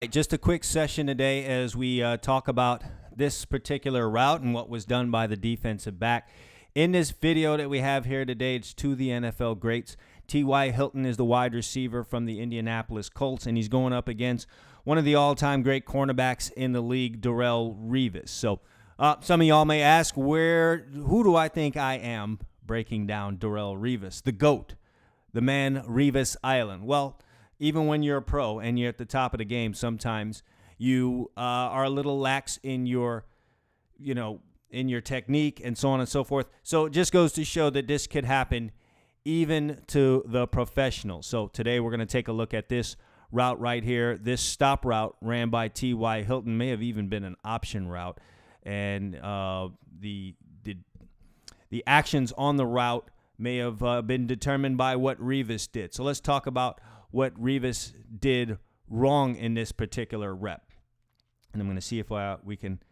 Just a quick session today as we talk about this particular route and what was done by the defensive back. In this video that we have here today, it's to the NFL greats. T.Y. Hilton is the wide receiver from the Indianapolis Colts, and he's going up against one of the all-time great cornerbacks in the league, Darrele Revis. So some of y'all may ask, who do I think I am breaking down Darrele Revis, the GOAT, the man Revis Island? Well, even when you're a pro and you're at the top of the game, sometimes you are a little lax in your, in your technique and so on and so forth. So it just goes to show that this could happen even to the professionals. So today we're going to take a look at this route right here. This stop route ran by T.Y. Hilton may have even been an option route. And the actions on the route may have been determined by what Revis did. So let's talk about what Revis did wrong in this particular rep. And I'm going to see if we can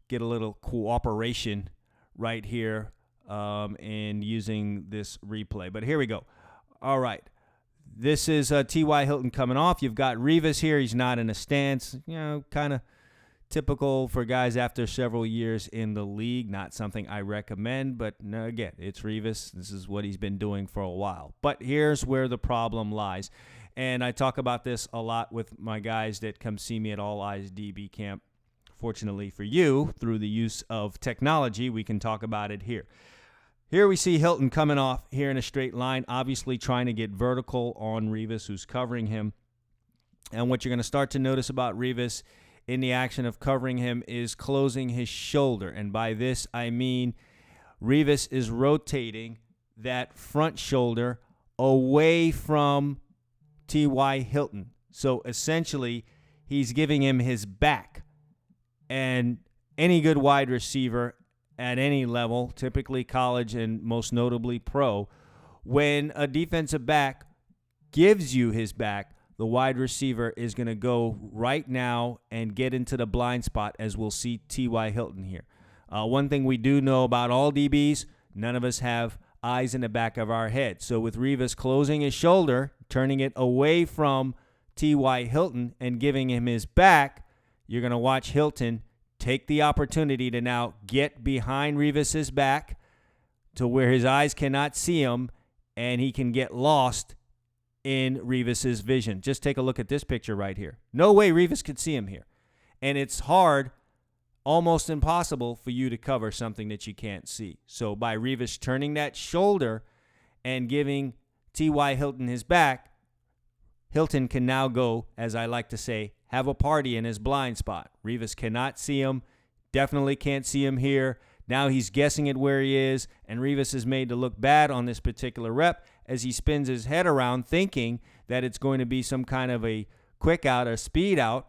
get a little cooperation right here in using this replay. But here we go. All right. This is T.Y. Hilton coming off. You've got Revis here. He's not in a stance, kind of typical for guys after several years in the league. Not something I recommend, but again, it's Revis. This is what he's been doing for a while. But here's where the problem lies. And I talk about this a lot with my guys that come see me at All Eyes DB Camp. Fortunately for you, through the use of technology, we can talk about it here. Here we see Hilton coming off here in a straight line, obviously trying to get vertical on Revis, who's covering him. And what you're going to start to notice about Revis in the action of covering him is closing his shoulder. And by this, I mean Revis is rotating that front shoulder away from T.Y. Hilton. So essentially, he's giving him his back. And any good wide receiver at any level, typically college and most notably pro, when a defensive back gives you his back, the wide receiver is going to go right now and get into the blind spot, as we'll see T.Y. Hilton here. One thing we do know about all DBs, none of us have eyes in the back of our head. So with Revis closing his shoulder, turning it away from T.Y. Hilton and giving him his back, you're going to watch Hilton take the opportunity to now get behind Revis's back to where his eyes cannot see him and he can get lost in Revis's vision. Just take a look at this picture right here. No way Revis could see him here. And it's hard, almost impossible for you to cover something that you can't see. So by Revis turning that shoulder and giving T.Y. Hilton his back, Hilton can now go, as I like to say, have a party in his blind spot. Revis cannot see him, definitely can't see him here. Now he's guessing at where he is, and Revis is made to look bad on this particular rep as he spins his head around thinking that it's going to be some kind of a quick out or speed out,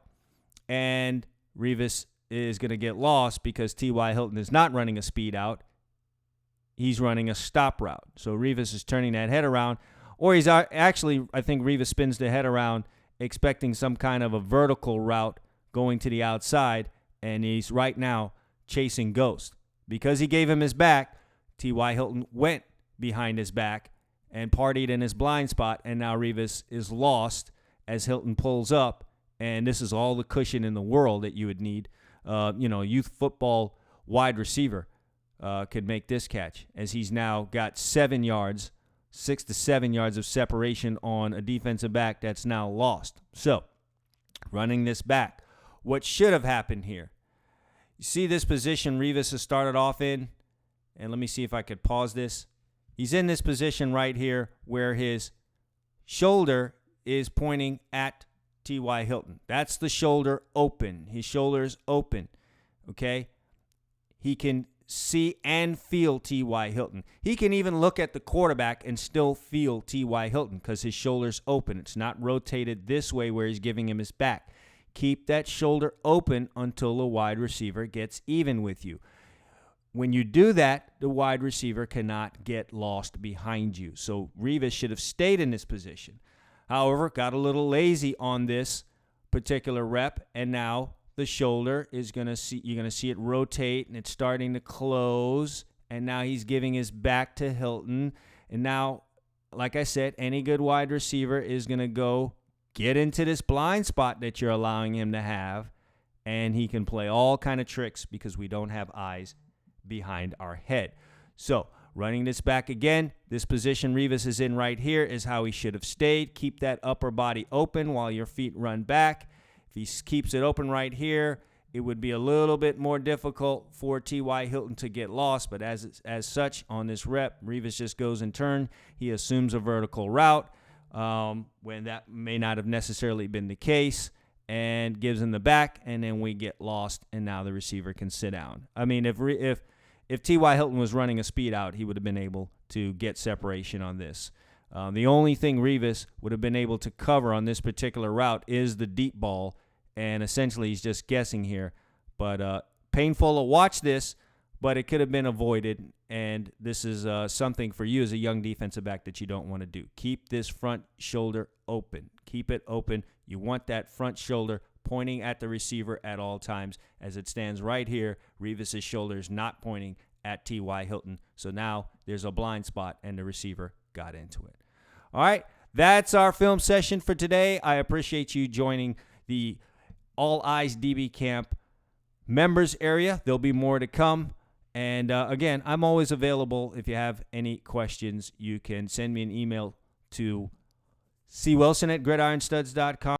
and Revis is going to get lost because T.Y. Hilton is not running a speed out. He's running a stop route. So Revis is turning that head around, or he's actually, I think Revis spins the head around expecting some kind of a vertical route going to the outside, and he's right now chasing Ghost. Because he gave him his back, T.Y. Hilton went behind his back and partied in his blind spot, and now Revis is lost as Hilton pulls up, and this is all the cushion in the world that you would need. Youth football wide receiver could make this catch, as he's now got 6 to 7 yards of separation on a defensive back that's now lost. So, running this back, what should have happened here? You see this position Revis has started off in, and let me see if I could pause this. He's in this position right here where his shoulder is pointing at T.Y. Hilton. That's the shoulder open. His shoulder is open, okay? He can see and feel T.Y. Hilton. He can even look at the quarterback and still feel T.Y. Hilton because his shoulder's open. It's not rotated this way where he's giving him his back. Keep that shoulder open until the wide receiver gets even with you. When you do that, the wide receiver cannot get lost behind you. So Revis should have stayed in this position. However, got a little lazy on this particular rep, and now the shoulder is you're going to see it rotate, and it's starting to close, and now he's giving his back to Hilton. And now, like I said, any good wide receiver is going to go get into this blind spot that you're allowing him to have, and he can play all kind of tricks because we don't have eyes behind our head. So running this back again, this position Revis is in right here is how he should have stayed. Keep that upper body open while your feet run back. If he keeps it open right here, it would be a little bit more difficult for T.Y. Hilton to get lost, but as such, on this rep, Revis just goes in turn. He assumes a vertical route when that may not have necessarily been the case, and gives him the back, and then we get lost, and now the receiver can sit down. I mean, if T.Y. Hilton was running a speed out, he would have been able to get separation on this. The only thing Revis would have been able to cover on this particular route is the deep ball, and essentially he's just guessing here. But painful to watch this, but it could have been avoided, and this is something for you as a young defensive back that you don't want to do. Keep this front shoulder open. Keep it open. You want that front shoulder pointing at the receiver at all times. As it stands right here, Revis's shoulder is not pointing at T.Y. Hilton. So now there's a blind spot, and the receiver got into it. All right, that's our film session for today. I appreciate you joining the All Eyes DB Camp members area. There'll be more to come. And again, I'm always available. If you have any questions, you can send me an email to cwilson@gridironstuds.com.